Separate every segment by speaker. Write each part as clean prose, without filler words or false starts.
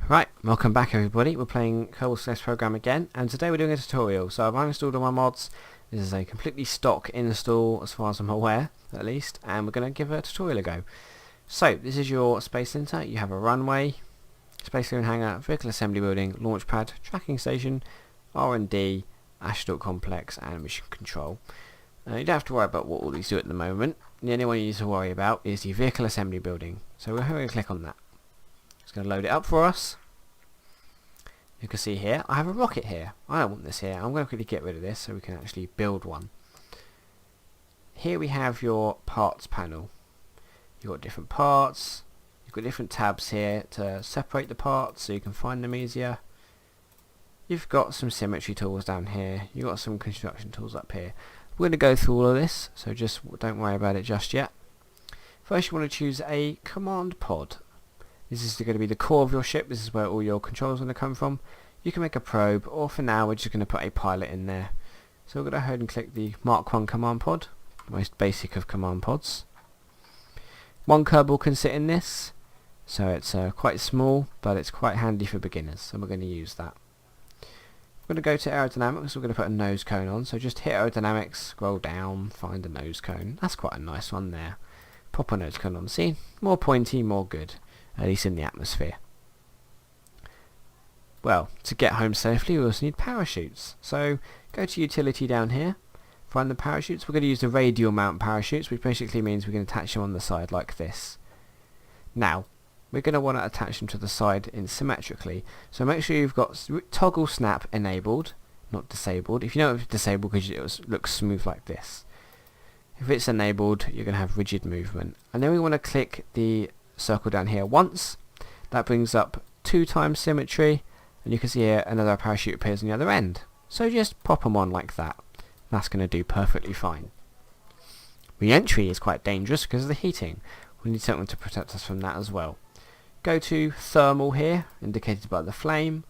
Speaker 1: Right, welcome back everybody. We're playing Kerbal program again, and today we're doing a tutorial. So I've uninstalled all my mods. This is a completely stock install as far as I'm aware, at least, and we're going to give a tutorial a go. So this is your space center. You have a runway, space clearing hangar, vehicle assembly building, launch pad, tracking station, R&D, astronaut complex, and mission control. You don't have to worry about what all these do at the moment. The only one you need to worry about is the vehicle assembly building. So we're going to click on that. It's going to load it up for us. You can see here, I have a rocket here. I don't want this here. I'm going to quickly get rid of this so we can actually build one. Here we have your parts panel. You've got different parts. You've got different tabs here to separate the parts so you can find them easier. You've got some symmetry tools down here. You've got some construction tools up here. We're going to go through all of this, so just don't worry about it just yet. First you want to choose a command pod. This is going to be the core of your ship. This is where all your controls are going to come from. You can make a probe, or for now we're just going to put a pilot in there. So we're going to go ahead and click the Mark 1 command pod, the most basic of command pods. One Kerbal can sit in this, so it's quite small, but it's quite handy for beginners, so we're going to use that. We're going to go to aerodynamics. We're going to put a nose cone on, so just hit aerodynamics, scroll down, find a nose cone. That's quite a nice one there. Pop a nose cone on. See, more pointy, more good. At least in the atmosphere. Well, to get home safely we also need parachutes. So go to utility down here, find the parachutes. We're going to use the radial mount parachutes, which basically means we can attach them on the side like this. Now, we're going to want to attach them to the side symmetrically. So make sure you've got toggle snap enabled, not disabled. If you know it's disabled, because it looks smooth like this. If it's enabled, you're going to have rigid movement. And then we want to click the circle down here once. That brings up 2 times symmetry, and you can see here another parachute appears on the other end. So just pop them on like that. That's going to do perfectly fine. Re-entry is quite dangerous because of the heating. We need something to protect us from that as well. Go to thermal here, indicated by the flame.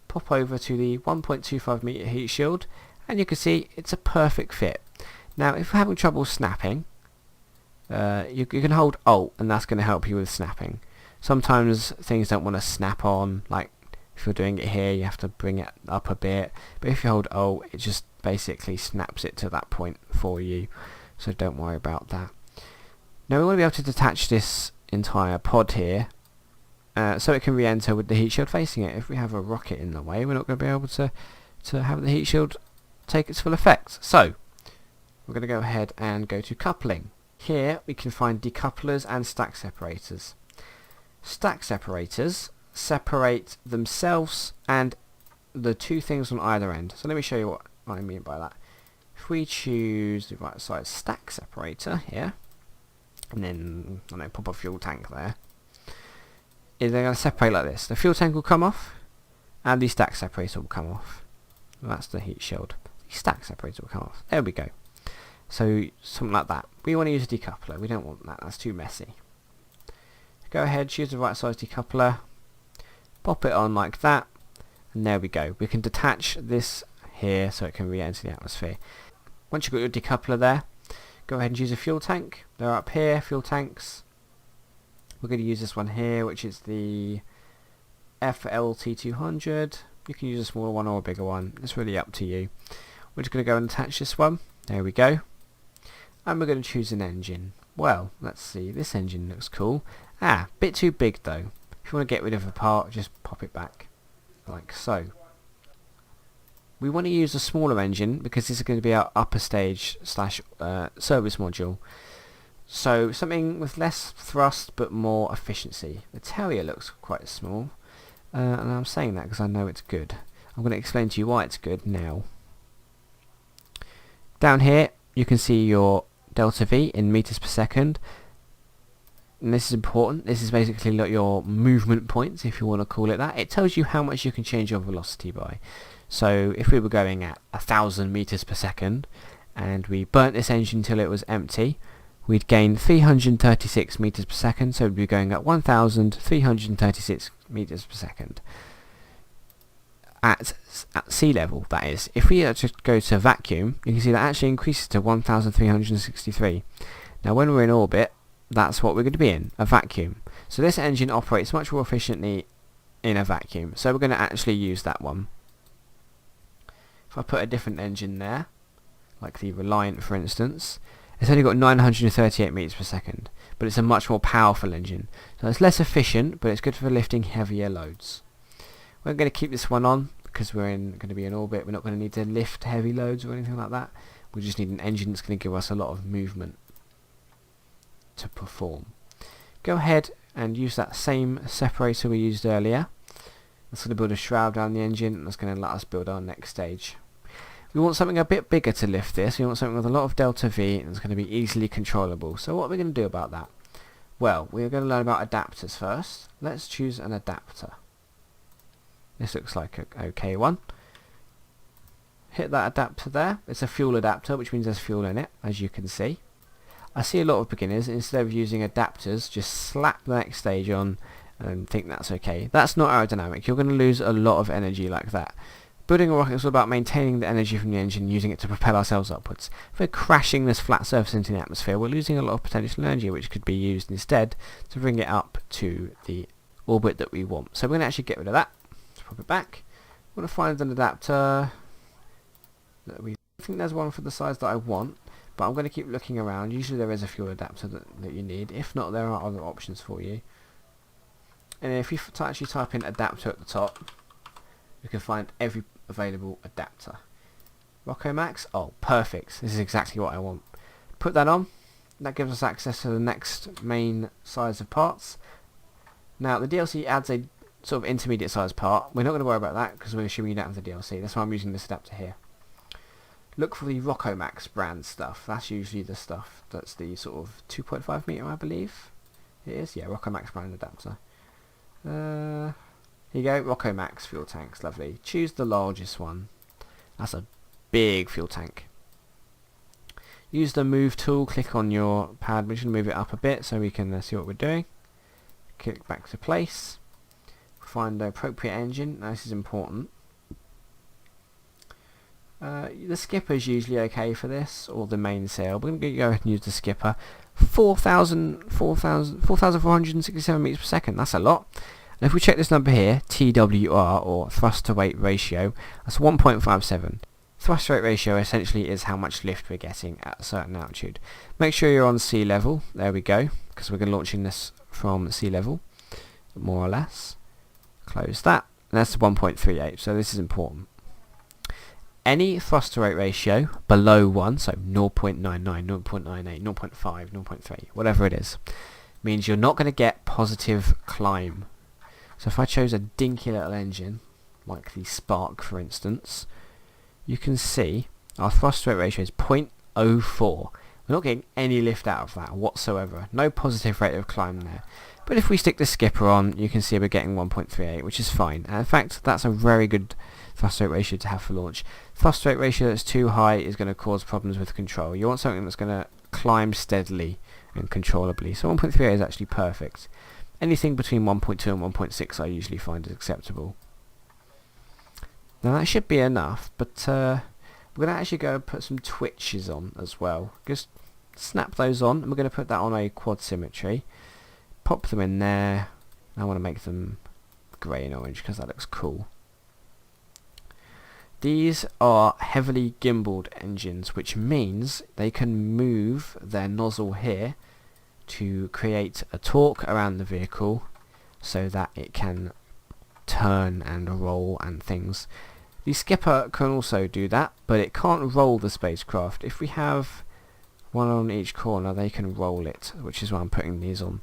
Speaker 1: Pop over to the 1.25 meter heat shield, and you can see it's a perfect fit. Now if you're having trouble snapping, you can hold Alt, and that's going to help you with snapping. Sometimes things don't want to snap on, like if you're doing it here you have to bring it up a bit, but if you hold Alt it just basically snaps it to that point for you, so don't worry about that. Now we want to be able to detach this entire pod here so it can re-enter with the heat shield facing it. If we have a rocket in the way, we're not going to be able to have the heat shield take its full effect. So we're going to go ahead and go to coupling. Here we can find decouplers and stack separators. Stack separators separate themselves and the 2 things on either end. So let me show you what I mean by that. If we choose the right side stack separator here, and then pop a fuel tank there, they're going to separate like this. The fuel tank will come off, and the stack separator will come off. That's the heat shield. The stack separator will come off. There we go. So something like that. We want to use a decoupler. We don't want that. That's too messy. Go ahead, choose the right size decoupler, pop it on like that, and there we go. We can detach this here so it can re-enter the atmosphere. Once you've got your decoupler there, go ahead and use a fuel tank. They're up here, fuel tanks. We're going to use this one here, which is the FLT200. You can use a smaller one or a bigger one. It's really up to you. We're just going to go and attach this one. There we go. And we're going to choose an engine. Well, let's see. This engine looks cool. Bit too big though. If you want to get rid of a part, just pop it back. Like so. We want to use a smaller engine because this is going to be our upper stage / service module. So something with less thrust but more efficiency. The Terrier looks quite small. And I'm saying that because I know it's good. I'm going to explain to you why it's good now. Down here you can see your delta V in meters per second, and this is important. This is basically like your movement points, if you want to call it that. It tells you how much you can change your velocity by. So if we were going at 1,000 meters per second and we burnt this engine until it was empty, we'd gain 336 meters per second, so we'd be going at 1,336 meters per second. At sea level, that is. If we just go to vacuum, you can see that actually increases to 1,363. Now when we're in orbit, that's what we're going to be in, a vacuum. So this engine operates much more efficiently in a vacuum. So we're going to actually use that one. If I put a different engine there, like the Reliant for instance, it's only got 938 meters per second, but it's a much more powerful engine. So it's less efficient, but it's good for lifting heavier loads. We're going to keep this one on because we're going to be in orbit. We're not going to need to lift heavy loads or anything like that. We just need an engine that's going to give us a lot of movement to perform. Go ahead and use that same separator we used earlier. That's going to build a shroud down the engine, and that's going to let us build our next stage. We want something a bit bigger to lift this. We want something with a lot of delta V, and it's going to be easily controllable. So what are we going to do about that? Well, we're going to learn about adapters first. Let's choose an adapter. This looks like an okay one. Hit that adapter there. It's a fuel adapter, which means there's fuel in it, as you can see. I see a lot of beginners, instead of using adapters, just slap the next stage on and think that's okay. That's not aerodynamic. You're going to lose a lot of energy like that. Building a rocket is all about maintaining the energy from the engine and using it to propel ourselves upwards. If we're crashing this flat surface into the atmosphere, we're losing a lot of potential energy, which could be used instead to bring it up to the orbit that we want. So we're going to actually get rid of that. Let's pop it back. I'm going to find an adapter. I think there's one for the size that I want, but I'm going to keep looking around. Usually there is a fuel adapter that you need. If not, there are other options for you. And if you actually type in adapter at the top, you can find every available adapter. Rockomax, oh perfect, this is exactly what I want. Put that on. That gives us access to the next main size of parts. Now the DLC adds a sort of intermediate size part. We're not going to worry about that because we're assuming you don't have the DLC. That's why I'm using this adapter here. Look for the Rockomax brand stuff. That's usually the stuff that's the sort of 2.5 meter, I believe it is. Yeah, Rockomax brand adapter. Here you go, Rockomax fuel tanks, lovely. Choose the largest one. That's a big fuel tank. Use the move tool, click on your pad. We're just going to move it up a bit so we can see what we're doing. Click back to place. Find the appropriate engine. Now this is important. The skipper is usually okay for this, or the mainsail. We're going to go ahead and use the skipper. 4,467 meters per second. That's a lot. And if we check this number here, TWR, or thrust to weight ratio, that's 1.57. Thrust to weight ratio essentially is how much lift we're getting at a certain altitude. Make sure you're on sea level. There we go, because we're going to be launching this from sea level, more or less. Close that. And that's 1.38, so this is important. Any thrust to weight ratio below 1, so 0.99, 0.98, 0.5, 0.3, whatever it is, means you're not going to get positive climb. So if I chose a dinky little engine, like the Spark for instance, you can see our thrust to weight ratio is 0.04. We're not getting any lift out of that whatsoever. No positive rate of climb there. But if we stick the skipper on, you can see we're getting 1.38, which is fine. And in fact, that's a very good thrust rate ratio to have for launch. Thrust rate ratio that's too high is going to cause problems with control. You want something that's going to climb steadily and controllably. So 1.38 is actually perfect. Anything between 1.2 and 1.6 I usually find is acceptable. Now that should be enough, but we're going to actually go and put some twitches on as well. Just snap those on, and we're going to put that on a quad symmetry. Pop them in there. I want to make them grey and orange because that looks cool. These are heavily gimbaled engines, which means they can move their nozzle here to create a torque around the vehicle so that it can turn and roll and things. The skipper can also do that, but it can't roll the spacecraft. If we have one on each corner, they can roll it, which is why I'm putting these on.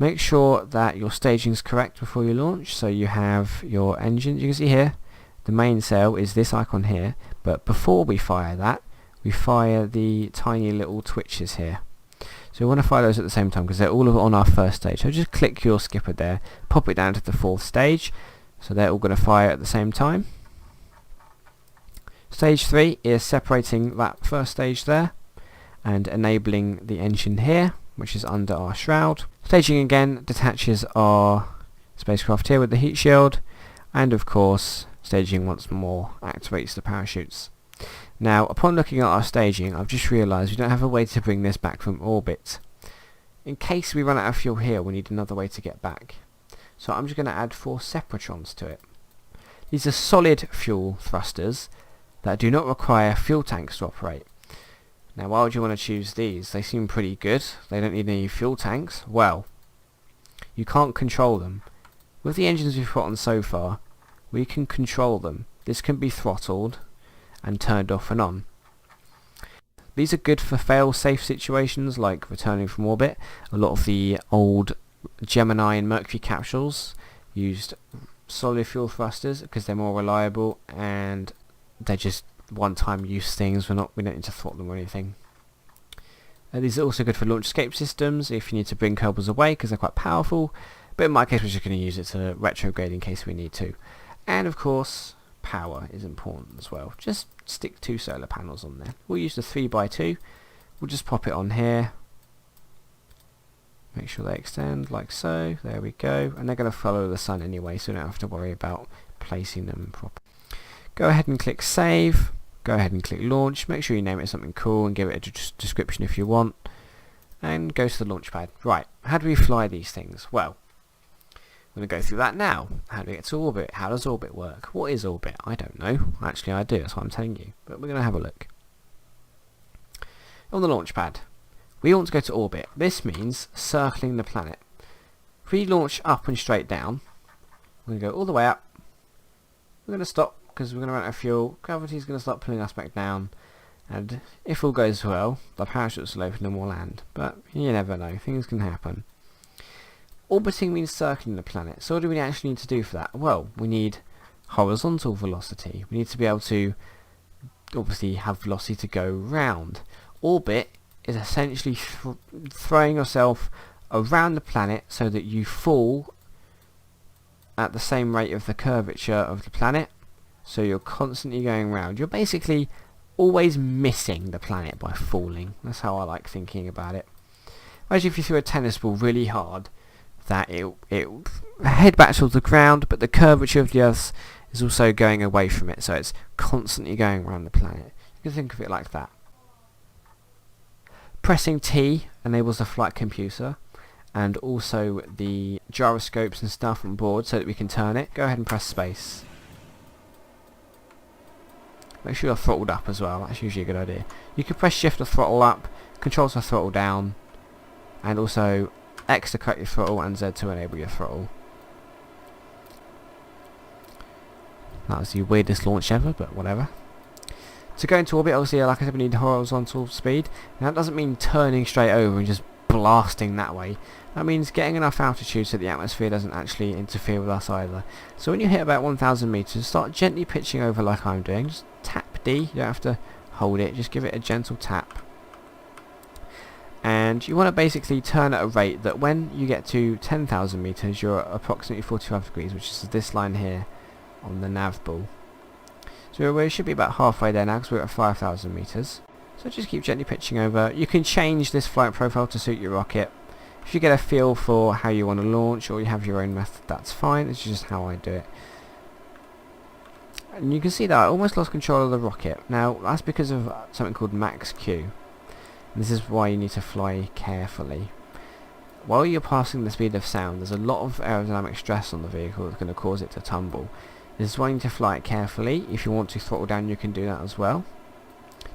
Speaker 1: Make sure that your staging is correct before you launch. So you have your engines. You can see here the mainsail is this icon here, but before we fire that, we fire the tiny little twitches here. So we want to fire those at the same time because they're all on our first stage. So just click your skipper there, pop it down to the fourth stage, so they're all going to fire at the same time. Stage 3 is separating that first stage there and enabling the engine here, which is under our shroud. Staging again detaches our spacecraft here with the heat shield, and of course staging once more activates the parachutes. Now upon looking at our staging, I've just realised we don't have a way to bring this back from orbit. In case we run out of fuel here, we need another way to get back. So I'm just going to add 4 separatrons to it. These are solid fuel thrusters that do not require fuel tanks to operate. Now why would you want to choose these? They seem pretty good. They don't need any fuel tanks. Well, you can't control them. With the engines we've put on so far, we can control them. This can be throttled and turned off and on. These are good for fail-safe situations like returning from orbit. A lot of the old Gemini and Mercury capsules used solid fuel thrusters because they're more reliable and they're just one-time use things. We don't need to throttle them or anything. These are also good for launch escape systems if you need to bring Kerbals away because they're quite powerful, but in my case we're just going to use it to retrograde in case we need to. And of course power is important as well. Just stick 2 solar panels on there. We'll use the 3x2. We'll just pop it on here. Make sure they extend like so. There we go. And they're going to follow the sun anyway, so we don't have to worry about placing them properly. Go ahead and click save. Go ahead and click launch. Make sure you name it something cool and give it a description if you want. And go to the launch pad. Right, how do we fly these things? Well, we're going to go through that now. How do we get to orbit? How does orbit work? What is orbit? I don't know. Actually I do, that's what I'm telling you. But we're going to have a look. On the launch pad, we want to go to orbit. This means circling the planet. If we launch up and straight down, we're going to go all the way up. We're going to stop because we're going to run out of fuel. Gravity's going to start pulling us back down. And if all goes well, the parachutes will open and we'll land. But you never know. Things can happen. Orbiting means circling the planet. So what do we actually need to do for that? Well, we need horizontal velocity. We need to be able to obviously have velocity to go round. Orbit is essentially throwing yourself around the planet so that you fall at the same rate of the curvature of the planet. So you're constantly going round. You're basically always missing the planet by falling. That's how I like thinking about it. Imagine if you threw a tennis ball really hard, that it head back towards the ground, but the curvature of the Earth is also going away from it, so it's constantly going around the planet. You can think of it like that. Pressing T enables the flight computer and also the gyroscopes and stuff on board so that we can turn it. Go ahead and press space. Make sure you're throttled up as well, that's usually a good idea. You can press shift to throttle up, control to throttle down, and also X to cut your throttle and Z to enable your throttle. That was the weirdest launch ever, but whatever. To go into orbit, obviously, like I said, we need horizontal speed. Now that doesn't mean turning straight over and just blasting that way. That means getting enough altitude so the atmosphere doesn't actually interfere with us either. So when you hit about 1,000 meters, start gently pitching over like I'm doing. Just tap D, you don't have to hold it, just give it a gentle tap. And you want to basically turn at a rate that when you get to 10,000 meters, you're at approximately 45 degrees, which is this line here on the nav ball. So we should be about halfway there now because we're at 5,000 meters. So just keep gently pitching over. You can change this flight profile to suit your rocket. If you get a feel for how you want to launch or you have your own method, that's fine. It's just how I do it. And you can see that I almost lost control of the rocket. Now that's because of something called max Q. And this is why you need to fly carefully. While you're passing the speed of sound, there's a lot of aerodynamic stress on the vehicle that's going to cause it to tumble. This is why you need to fly it carefully. If you want to throttle down, you can do that as well.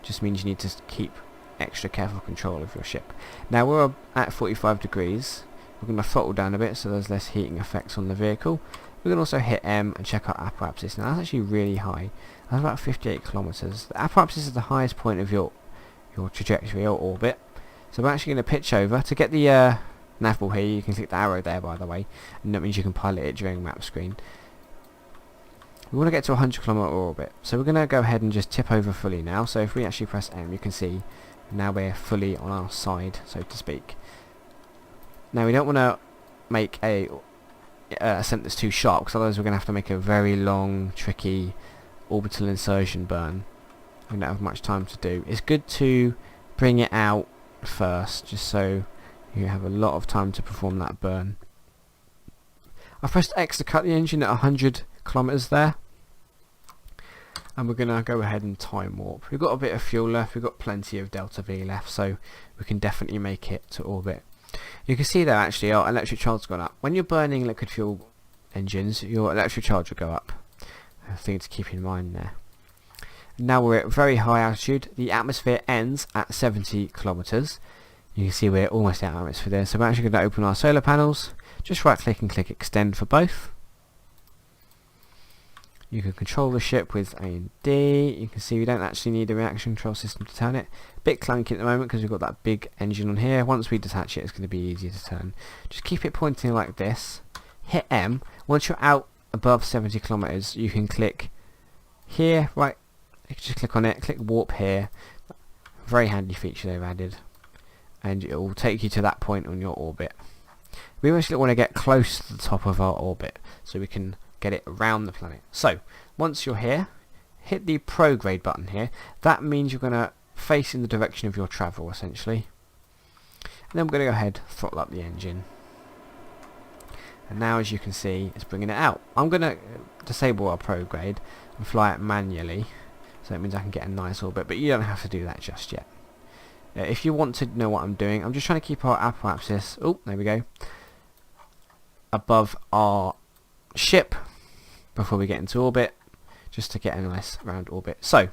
Speaker 1: Just means you need to keep extra careful control of your ship. Now we're at 45 degrees. We're going to throttle down a bit so there's less heating effects on the vehicle. We can also hit M and check our apoapsis. Now that's actually really high. That's about 58 kilometers. The apoapsis is the highest point of your trajectory or orbit. So we're actually going to pitch over. To get the nav ball here, you can click the arrow there, by the way, and that means you can pilot it during map screen. We want to get to 100 kilometer orbit, so we're going to go ahead and just tip over fully now. So if we actually press M, you can see now we're fully on our side, so to speak. Now we don't want to make a ascent that's too sharp, because otherwise we're going to have to make a very long, tricky orbital insertion burn. We don't have much time to do. It's good to bring it out first, just so you have a lot of time to perform that burn. I pressed X to cut the engine at 100 kilometers there. And we're going to go ahead and time warp. We've got a bit of fuel left, we've got plenty of delta V left, so we can definitely make it to orbit. You can see there actually our electric charge's gone up. When you're burning liquid fuel engines, your electric charge will go up. A thing to keep in mind there. Now we're at very high altitude. The atmosphere ends at 70 kilometers. You can see we're almost out of atmosphere there. So we're actually going to open our solar panels. Just right click and click extend for both. You can control the ship with A and D. You can see we don't actually need a reaction control system to turn it. Bit clunky at the moment because we've got that big engine on here. Once we detach it, it's going to be easier to turn. Just keep it pointing like this. Hit M. Once you're out above 70 kilometers, you can click here, right, you can just click on it, click warp here. Very handy feature they've added. And it will take you to that point on your orbit. We actually want to get close to the top of our orbit so we can get it around the planet. So once you're here, hit the prograde button here. That means you're going to face in the direction of your travel essentially. And then we're going to go ahead, throttle up the engine. And now as you can see, it's bringing it out. I'm going to disable our prograde and fly it manually. So that means I can get a nice orbit, but you don't have to do that just yet. If you want to know what I'm doing, I'm just trying to keep our apoapsis, oh, there we go, above our ship before we get into orbit, just to get a nice round orbit. So,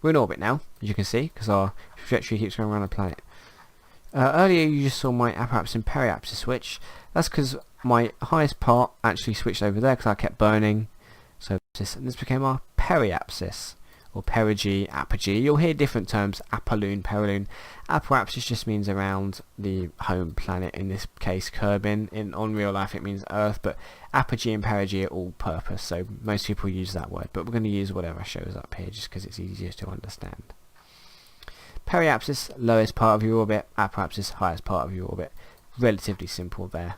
Speaker 1: we're in orbit now, as you can see, because our trajectory keeps going around the planet. Earlier you just saw my apoapsis and periapsis switch. That's because my highest part actually switched over there because I kept burning. So this became our periapsis, or perigee, apogee. You'll hear different terms, apolloon, periloon. Apoapsis just means around the home planet, in this case Kerbin. On real life it means Earth, but apogee and perigee are all purpose, so most people use that word, but we're going to use whatever shows up here just because it's easier to understand. Periapsis, lowest part of your orbit, apoapsis, highest part of your orbit. Relatively simple there.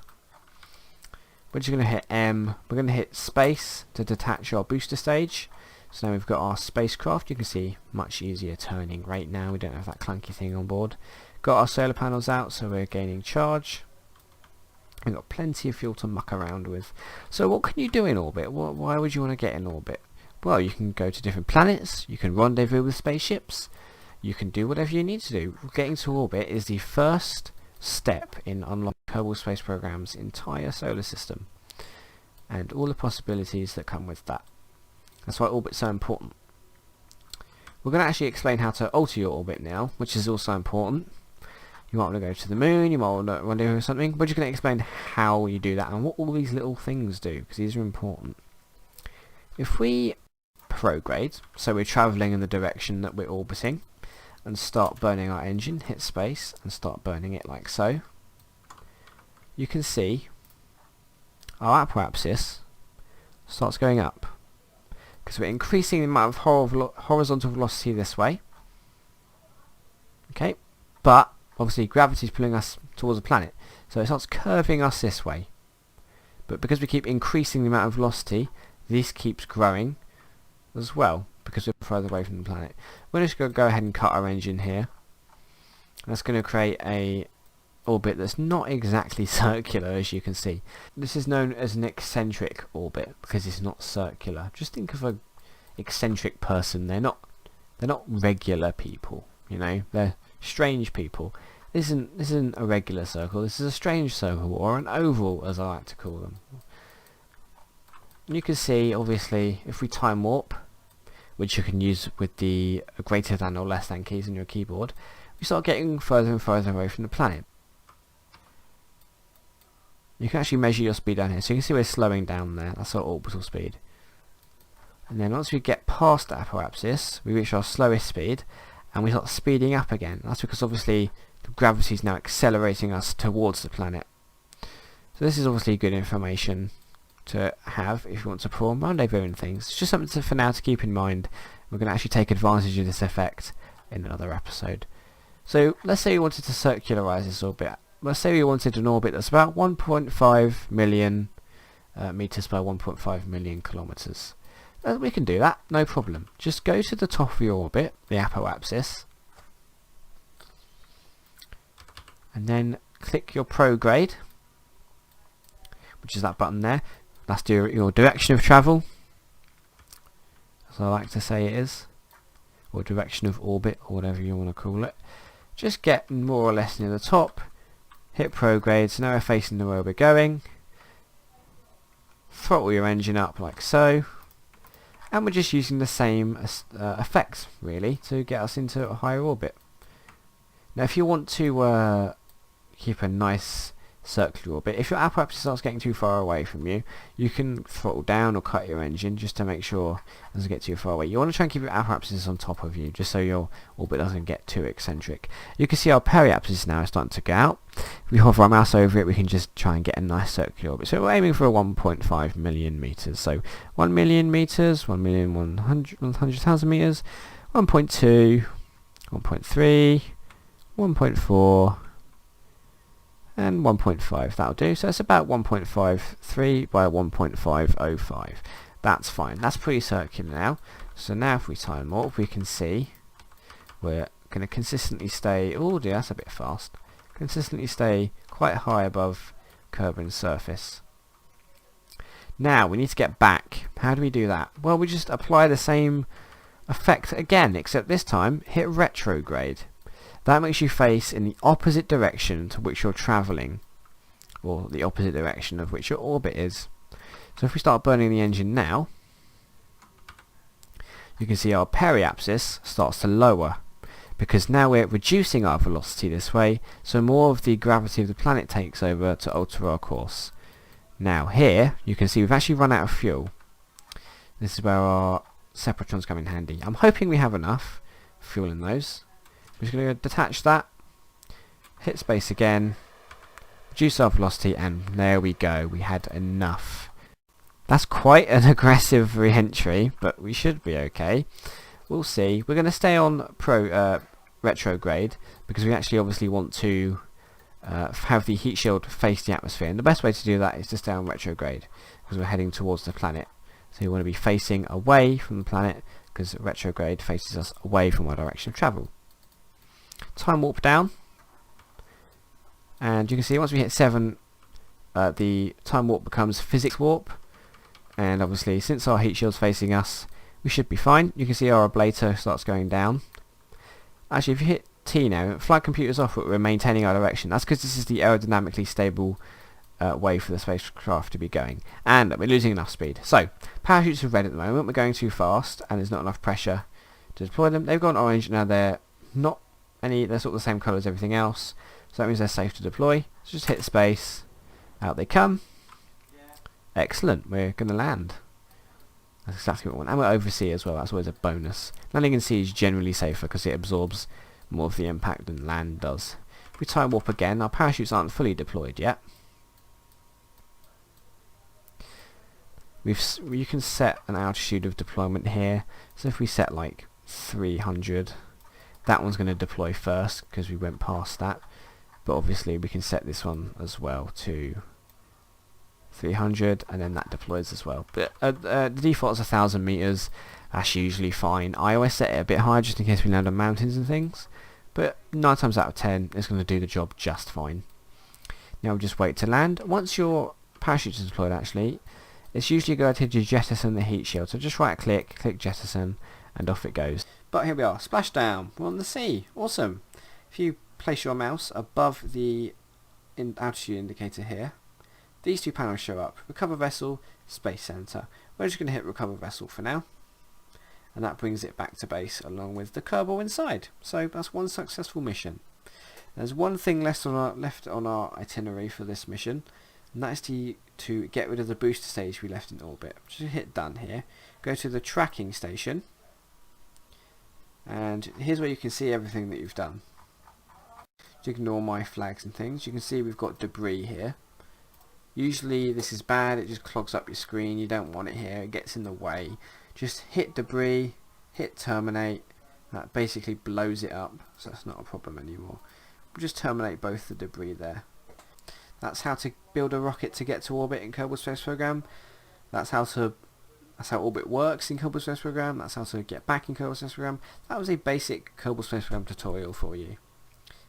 Speaker 1: We're just going to hit M, we're going to hit space to detach our booster stage. So now we've got our spacecraft. You can see much easier turning right now. We don't have that clunky thing on board. Got our solar panels out, so we're gaining charge. We've got plenty of fuel to muck around with. So what can you do in orbit? Why would you want to get in orbit? Well, you can go to different planets. You can rendezvous with spaceships. You can do whatever you need to do. Getting to orbit is the first step in unlocking Kerbal Space Program's entire solar system and all the possibilities that come with that. That's why orbit's so important. We're going to actually explain how to alter your orbit now, which is also important. You might want to go to the moon, you might want to rendezvous with something. We're just going to explain how you do that and what all these little things do, because these are important. If we prograde, so we're travelling in the direction that we're orbiting, and start burning our engine, hit space and start burning it like so, you can see our apoapsis starts going up because we're increasing the amount of horizontal velocity this way. Okay, but obviously gravity is pulling us towards the planet, so it starts curving us this way, but because we keep increasing the amount of velocity, this keeps growing as well because we're further away from the planet. We're just going to go ahead and cut our engine here. That's going to create a orbit that's not exactly circular, as you can see. This is known as an eccentric orbit because it's not circular. Just think of an eccentric person. They're not regular people, you know. They're strange people. This isn't a regular circle. This is a strange circle, or an oval, as I like to call them. You can see, obviously, if we time warp, which you can use with the greater than or less than keys on your keyboard, we start getting further and further away from the planet. You can actually measure your speed down here, so you can see we're slowing down there. That's our orbital speed. And then once we get past the apoapsis, we reach our slowest speed, and we start speeding up again. That's because obviously the gravity is now accelerating us towards the planet. So this is obviously good information to have if you want to perform rendezvous and things. It's just something for now to keep in mind. We're going to actually take advantage of this effect in another episode. So let's say we wanted to circularize this orbit. Let's say we wanted an orbit that's about 1.5 million meters by 1.5 million kilometers. We can do that, no problem. Just go to the top of your orbit, the apoapsis, and then click your prograde, which is that button there. That's your direction of travel, as I like to say it is, or direction of orbit, or whatever you want to call it. Just get more or less near the top, hit prograde, so now we're facing the way we're going. throttle your engine up like so, and we're just using the same effects really to get us into a higher orbit. Now if you want to keep a nice circular orbit, if your apparatus starts getting too far away from you, you can throttle down or cut your engine just to make sure it doesn't get too far away. You want to try and keep your apparatus on top of you just so your orbit doesn't get too eccentric. You can see our periapsis now is starting to go out. If we hover our mouse over it, we can just try and get a nice circular orbit. So we're aiming for a 1.5 million meters. So 1 million meters, 1,100,000 meters, 1.2, 1.3, 1.4, and 1.5, that'll do. So it's about 1.53 by 1.505. That's fine. That's pretty circular now. So now if we time warp, we can see we're going to consistently stay, oh dear, that's a bit fast, consistently stay quite high above Kerbal's surface. Now we need to get back. How do we do that? Well, we just apply the same effect again, except this time hit retrograde. That makes you face in the opposite direction to which you're travelling, or the opposite direction of which your orbit is. So if we start burning the engine now, you can see our periapsis starts to lower, because now we're reducing our velocity this way, so more of the gravity of the planet takes over to alter our course. Now here, you can see we've actually run out of fuel. This is where our separatrons come in handy. I'm hoping we have enough fuel in those. We're just going to detach that, hit space again, reduce our velocity, and there we go, we had enough. That's quite an aggressive re-entry, but we should be okay. We'll see. We're going to stay on retrograde, because we actually obviously want to have the heat shield face the atmosphere, and the best way to do that is to stay on retrograde, because we're heading towards the planet. So you want to be facing away from the planet, because retrograde faces us away from our direction of travel. Time warp down, and you can see once we hit 7, the time warp becomes physics warp, and obviously since our heat shield's facing us, we should be fine. You can see our ablator starts going down. Actually, if you hit T now, flight computer's off, but we're maintaining our direction. That's because this is the aerodynamically stable way for the spacecraft to be going, and we're losing enough speed. So parachutes are red at the moment, we're going too fast, and there's not enough pressure to deploy them. They've gone orange now, they're sort of the same colour as everything else, so that means they're safe to deploy. So just hit space, out they come. Excellent, we're going to land. That's exactly what we want, and we're over sea as well, that's always a bonus. Landing in sea is generally safer because it absorbs more of the impact than land does. If we time warp again, our parachutes aren't fully deployed yet. You can set an altitude of deployment here, so if we set like 300, that one's going to deploy first because we went past that, but obviously we can set this one as well to 300, and then that deploys as well. But the default is 1,000 meters. That's usually fine. I always set it a bit higher just in case we land on mountains and things, but 9 times out of 10 it's going to do the job just fine. Now we'll just wait to land. Once your parachute is deployed, actually, it's usually a good idea to jettison the heat shield. So just right click, click jettison, and off it goes. But here we are, splashdown, we're on the sea, awesome. If you place your mouse above the altitude indicator here, these two panels show up, recover vessel, space center. We're just going to hit recover vessel for now, and that brings it back to base along with the Kerbal inside. So that's one successful mission. There's one thing left on our itinerary for this mission, and that is to get rid of the booster stage we left in orbit. Just hit done here, go to the tracking station, and here's where you can see everything that you've done. To ignore my flags and things, you can see we've got debris here. Usually this is bad, it just clogs up your screen, you don't want it here, it gets in the way. Just hit debris, hit terminate, that basically blows it up, so that's not a problem anymore. We'll just terminate both the debris there. That's how to build a rocket to get to orbit in Kerbal Space Program. That's how orbit works in Kerbal Space Program. That's how to get back in Kerbal Space Program. That was a basic Kerbal Space Program tutorial for you.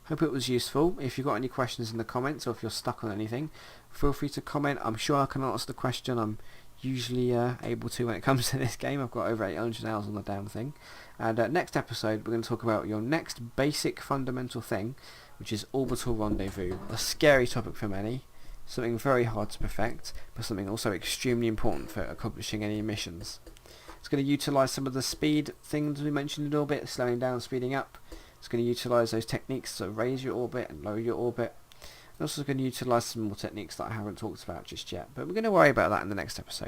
Speaker 1: Hope it was useful. If you've got any questions in the comments, or if you're stuck on anything, feel free to comment. I'm sure I can answer the question. I'm usually able to when it comes to this game. I've got over 800 hours on the damn thing. And next episode we're going to talk about your next basic fundamental thing, which is orbital rendezvous. A scary topic for many, Something very hard to perfect, but something also extremely important for accomplishing any missions. It's going to utilise some of the speed things we mentioned in orbit, slowing down, speeding up. It's going to utilise those techniques to raise your orbit and lower your orbit. And also going to utilise some more techniques that I haven't talked about just yet, but we're going to worry about that in the next episode.